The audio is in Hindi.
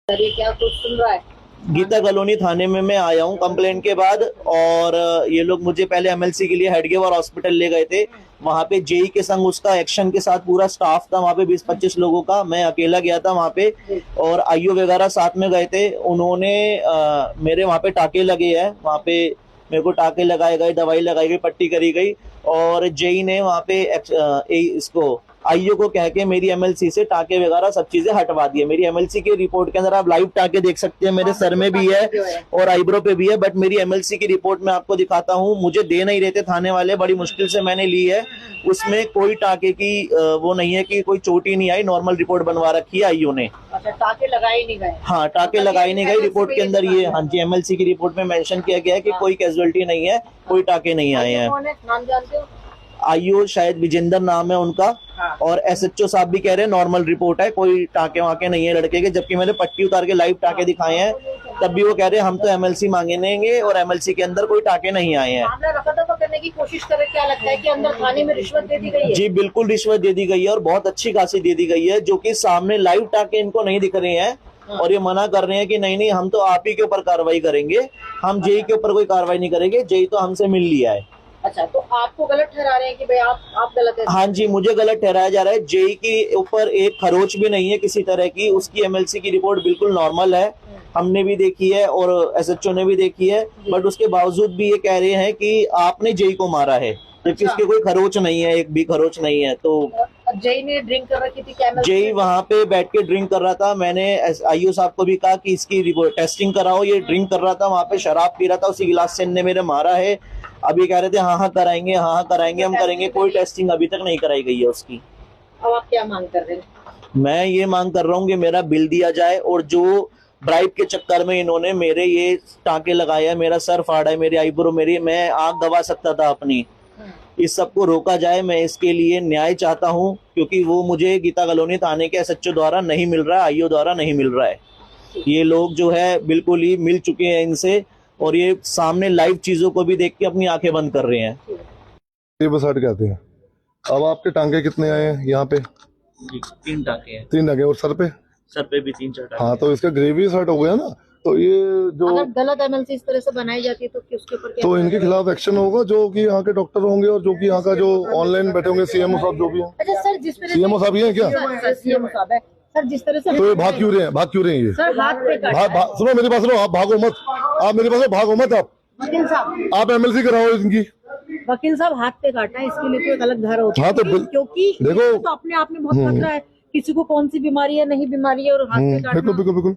अरे क्या कुछ सुन रहा है? गीता कॉलोनी थाने में मैं आया हूँ कंप्लेंट के बाद। और ये लोग मुझे पहले एमएलसी के लिए हेडगेवर हॉस्पिटल ले गए थे। वहां पे जेई के संग उसका एक्शन के साथ पूरा स्टाफ था वहां पे 20-25 लोगों का। मैं अकेला गया था वहां पे और आईओ वगैरह साथ में गए थे। उन्होंने मेरे वहां पे टाके लगे हैं। वहां पे मेरे को टाके लगाए गए, दवाई लगाई गई, पट्टी करी गई। और जेई ने वहां पे इसको आईओ को कह के मेरी एमएलसी से टाके वगैरह सब चीजें हटवा दी है। मेरी एमएलसी के रिपोर्ट के अंदर आप लाइव टाके देख सकते हैं, मेरे सर में भी है और आईब्रो पे भी है। बट मेरी एमएलसी की रिपोर्ट में आपको दिखाता हूँ, मुझे दे नहीं रहे थे थाने वाले, बड़ी मुश्किल से मैंने ली है। उसमें कोई टाके की वो नहीं है कि कोई चोट ही नहीं आई, नॉर्मल रिपोर्ट बनवा रखी है आईओ ने। अच्छा, टाके लगाए नहीं गए? हाँ, टाके लगाई नहीं गई। रिपोर्ट के अंदर ये, हाँ जी, एमएलसी की रिपोर्ट में मेंशन किया गया है कि कोई कैजुअलिटी नहीं है, कोई टाके नहीं आए हैं। नाम जानते हो? आईओ शायद विजेंद्र नाम है उनका। हाँ। और एसएचओ साहब भी कह रहे हैं नॉर्मल रिपोर्ट है, कोई टाके वाके नहीं है लड़के के। जबकि मैंने पट्टी उतार के लाइव टाके दिखाए हैं, तब भी वो कह रहे हैं हम तो एमएलसी मांगेंगे और एमएलसी के अंदर कोई टाके नहीं आए हैं। मामला रफा दफा करने की कोशिश करे, क्या लगता है कि अंदर थाने में रिश्वत दे दी गई है? जी बिल्कुल रिश्वत दे दी गई है और बहुत अच्छी खासी दे दी गई है, जो कि सामने लाइव टाके इनको नहीं दिख रहे हैं। और ये मना कर रहे हैं कि नहीं नहीं, हम तो आप ही के ऊपर कार्रवाई करेंगे, हम जेई के ऊपर कोई कार्रवाई नहीं करेंगे, जेई तो हमसे मिल लिया है। अच्छा, तो आपको गलत ठहरा रहे हैं कि भाई आप गलत है? हाँ जी, मुझे गलत ठहराया जा रहा है। जेई के ऊपर एक खरोच भी नहीं है किसी तरह की। उसकी एमएलसी की रिपोर्ट बिल्कुल नॉर्मल है, हमने भी देखी है और एसएचओ ने भी देखी है। बट उसके बावजूद भी ये कह रहे हैं कि आपने जेई को मारा है, जबकि इसके कोई खरोच नहीं है, एक भी खरोच नहीं है। तो जेई ने ड्रिंक कर रखी थी क्या? जेई वहां पे बैठ के ड्रिंक कर रहा था। मैंने आईओ साहब को भी कहा कि इसकी टेस्टिंग कराओ। ये ड्रिंक कर रहा था, वहां पे शराब पी रहा था, उसी गिलास से इनने मेरे मारा है। अभी कह रहे थे हाँ हाँ कराएंगे, हाँ हाँ कराएंगे, हम करेंगे। कोई टेस्टिंग अभी तक नहीं कराई गई है उसकी। अब आप क्या मांग कर रहे हैं? मैं ये मांग कर रहा हूँ कि मेरा बिल दिया जाए, और जो ब्राइब के चक्कर में इन्होंने मेरे ये टाके लगाए हैं, मेरा सर फाड़ा है, मेरी आईब्रो, मैं आग गवा सकता था अपनी, इस सबको रोका जाए। मैं इसके लिए न्याय चाहता हूं, क्योंकि वो मुझे गीता कॉलोनी थाने के एसएचओ द्वारा नहीं मिल रहा है, आईओ द्वारा नहीं मिल रहा है। ये लोग जो है बिल्कुल ही मिल चुके हैं इनसे, और ये सामने लाइव चीजों को भी देख के अपनी आंखें बंद कर रहे हैं। ये बस हट कहते हैं। अब आपके टांके कितने आए हैं यहाँ पे? 3 टाके हैं। 3 टांके, और सर पे भी 3-4 टाके। हाँ, तो इसका ग्रेवी हर्ट हो गया ना। तो ये जो अगर गलत एमएलसी इस तरह से बनाई जाती है तो उसके ऊपर क्या? तो इनके खिलाफ एक्शन होगा, जो कि यहाँ के डॉक्टर होंगे और जो कि यहाँ का जो ऑनलाइन बैठे होंगे सीएमओ साहब जो भी है। अच्छा सर, जिस तरह सीएमओ साहब ही हैं क्या? सीएमओ साहब है सर, जिस तरह से तो ये भाग क्यों रहे हैं ये? सर हाथ पे काटा है। सुनो मेरी बात सुनो, आप भागो मत, आप मेरी बात सुनो, भागो मत। वकील साहब, आप एमएलसी कराओ इनकी। वकील साहब हाथ पे काटा है, इसके लिए तो एक अलग धारा होती है। हाँ, तो क्योंकि देखो, तो अपने आप में बहुत खतरा है, किसी को कौन सी बीमारी है, नहीं बीमारी है, और हाथ पे काटना। बिल्कुल बिल्कुल बिल्कुल।